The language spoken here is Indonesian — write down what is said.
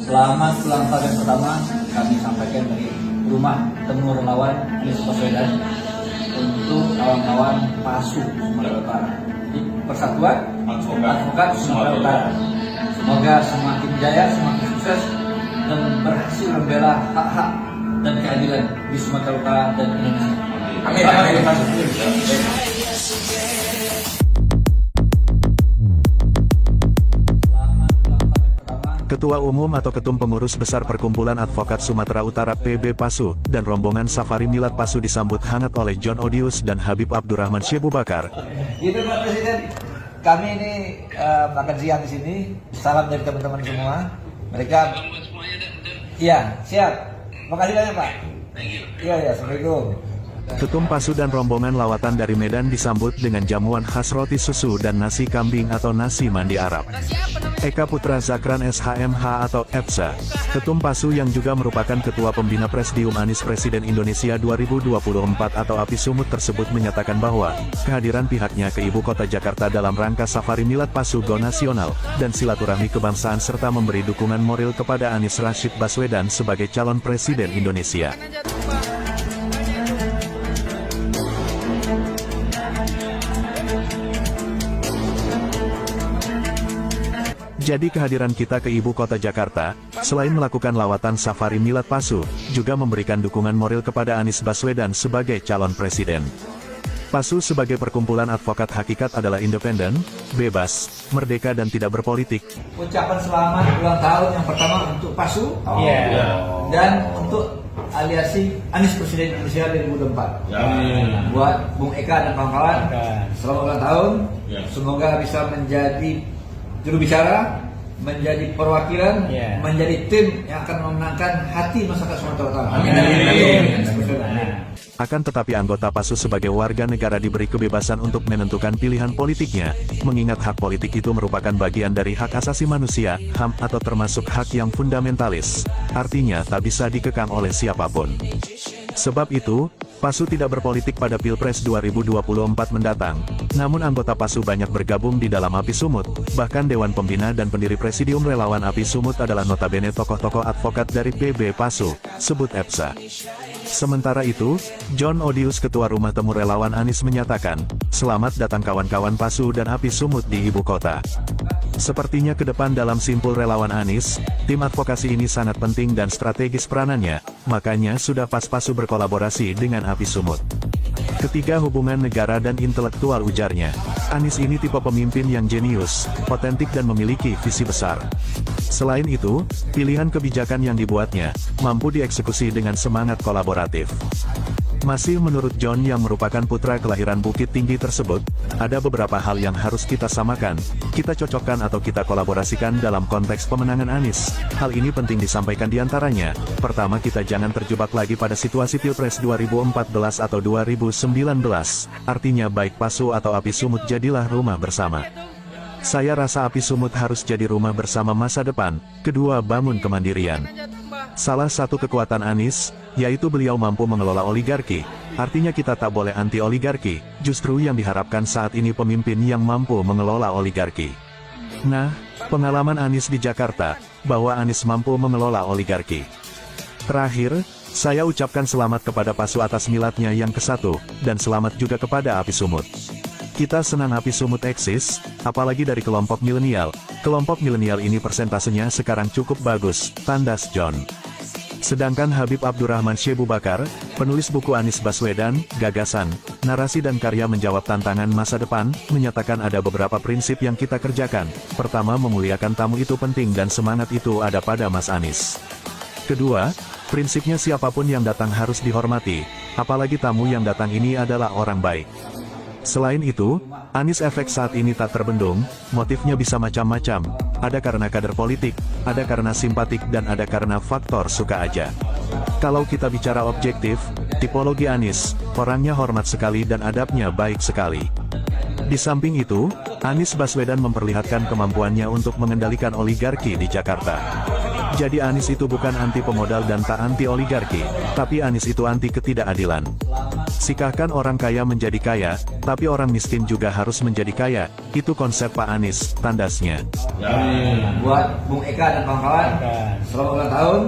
Selamat ulang tahun yang pertama kami sampaikan dari rumah temu relawan Anies Baswedan untuk kawan-kawan PASU Sumatera Utara. Jadi Persatuan Advokat Sumatera Utara. Semoga semakin jaya, semakin sukses dan berhasil membela hak-hak dan keadilan di Sumatera Utara dan Indonesia. Amin. Ketua Umum atau Ketum Pengurus Besar Perkumpulan Advokat Sumatera Utara PB PASU dan rombongan Safari Milad PASU disambut hangat oleh John Odius dan Habib Abdurrahman Syekh Bakar. Gitu Pak Presiden, kami ini makan siang di sini. Salam dari teman-teman semua. Mereka, iya siap. Makasih banyak Pak. Iya, assalamualaikum. Ketum PASU dan rombongan lawatan dari Medan disambut dengan jamuan khas roti susu dan nasi kambing atau nasi mandi Arab. Eka Putra Zakran SHMH atau EPSA, Ketum PASU yang juga merupakan Ketua Pembina Presidium Anies Presiden Indonesia 2024 atau API Sumut tersebut menyatakan bahwa kehadiran pihaknya ke Ibu Kota Jakarta dalam rangka Safari Milad PASU Go Nasional dan silaturahmi kebangsaan serta memberi dukungan moral kepada Anies Rashid Baswedan sebagai calon Presiden Indonesia. Jadi kehadiran kita ke Ibu Kota Jakarta, selain melakukan lawatan Safari Milad PASU, juga memberikan dukungan moral kepada Anies Baswedan sebagai calon presiden. PASU sebagai perkumpulan advokat hakikat adalah independen, bebas, merdeka dan tidak berpolitik. Ucapan selamat ulang tahun yang pertama untuk PASU dan untuk aliasi Anies Presiden Indonesia 2024. Buat Bung Eka dan kawan-kawan, selamat ulang tahun. Semoga bisa menjadi juru bicara, menjadi perwakilan, menjadi tim yang akan memenangkan hati masyarakat Sumatera Utara. Akan tetapi anggota PASU sebagai warga negara diberi kebebasan untuk menentukan pilihan politiknya, mengingat hak politik itu merupakan bagian dari hak asasi manusia, HAM, atau termasuk hak yang fundamentalis. Artinya tak bisa dikekang oleh siapapun. Sebab itu, PASU tidak berpolitik pada Pilpres 2024 mendatang. Namun anggota PASU banyak bergabung di dalam API Sumut, bahkan Dewan Pembina dan pendiri Presidium Relawan API Sumut adalah notabene tokoh-tokoh advokat dari PB PASU, sebut EPSA. Sementara itu, John Odius Ketua Rumah Temu Relawan Anies menyatakan, selamat datang kawan-kawan PASU dan API Sumut di Ibu Kota. Sepertinya ke depan dalam simpul relawan Anies, tim advokasi ini sangat penting dan strategis peranannya, makanya sudah pas PASU berkolaborasi dengan API Sumut. Ketiga, hubungan negara dan intelektual ujarnya. Anies ini tipe pemimpin yang jenius, otentik dan memiliki visi besar. Selain itu, pilihan kebijakan yang dibuatnya, mampu dieksekusi dengan semangat kolaboratif. Masih menurut John yang merupakan putra kelahiran Bukit Tinggi tersebut, ada beberapa hal yang harus kita samakan, kita cocokkan atau kita kolaborasikan dalam konteks pemenangan Anies. Hal ini penting disampaikan diantaranya, pertama kita jangan terjebak lagi pada situasi Pilpres 2014 atau 2019, artinya baik PASU atau API Sumut jadilah rumah bersama. Saya rasa API Sumut harus jadi rumah bersama masa depan. Kedua, bangun kemandirian. Salah satu kekuatan Anies, yaitu beliau mampu mengelola oligarki. Artinya kita tak boleh anti-oligarki, justru yang diharapkan saat ini pemimpin yang mampu mengelola oligarki. Nah, pengalaman Anies di Jakarta, bahwa Anies mampu mengelola oligarki. Terakhir, saya ucapkan selamat kepada PASU atas miladnya yang ke-1, dan selamat juga kepada API Sumut. Kita senang API Sumut eksis, apalagi dari kelompok milenial. Kelompok milenial ini persentasenya sekarang cukup bagus, tandas John. Sedangkan Habib Abdurrahman Syekh Bakar, penulis buku Anies Baswedan, Gagasan, Narasi dan Karya Menjawab Tantangan Masa Depan, menyatakan ada beberapa prinsip yang kita kerjakan. Pertama, memuliakan tamu itu penting dan semangat itu ada pada Mas Anies. Kedua, prinsipnya siapapun yang datang harus dihormati, apalagi tamu yang datang ini adalah orang baik. Selain itu, Anies efek saat ini tak terbendung, motifnya bisa macam-macam, ada karena kader politik, ada karena simpatik dan ada karena faktor suka aja. Kalau kita bicara objektif, tipologi Anies, orangnya hormat sekali dan adabnya baik sekali. Di samping itu, Anies Baswedan memperlihatkan kemampuannya untuk mengendalikan oligarki di Jakarta. Jadi Anies itu bukan anti pemodal dan tak anti oligarki, tapi Anies itu anti ketidakadilan. Sikahkan orang kaya menjadi kaya, tapi orang miskin juga harus menjadi kaya. Itu konsep Pak Anies, tandasnya. Buat Bung Eka dan kawan-kawan, selamat ulang tahun.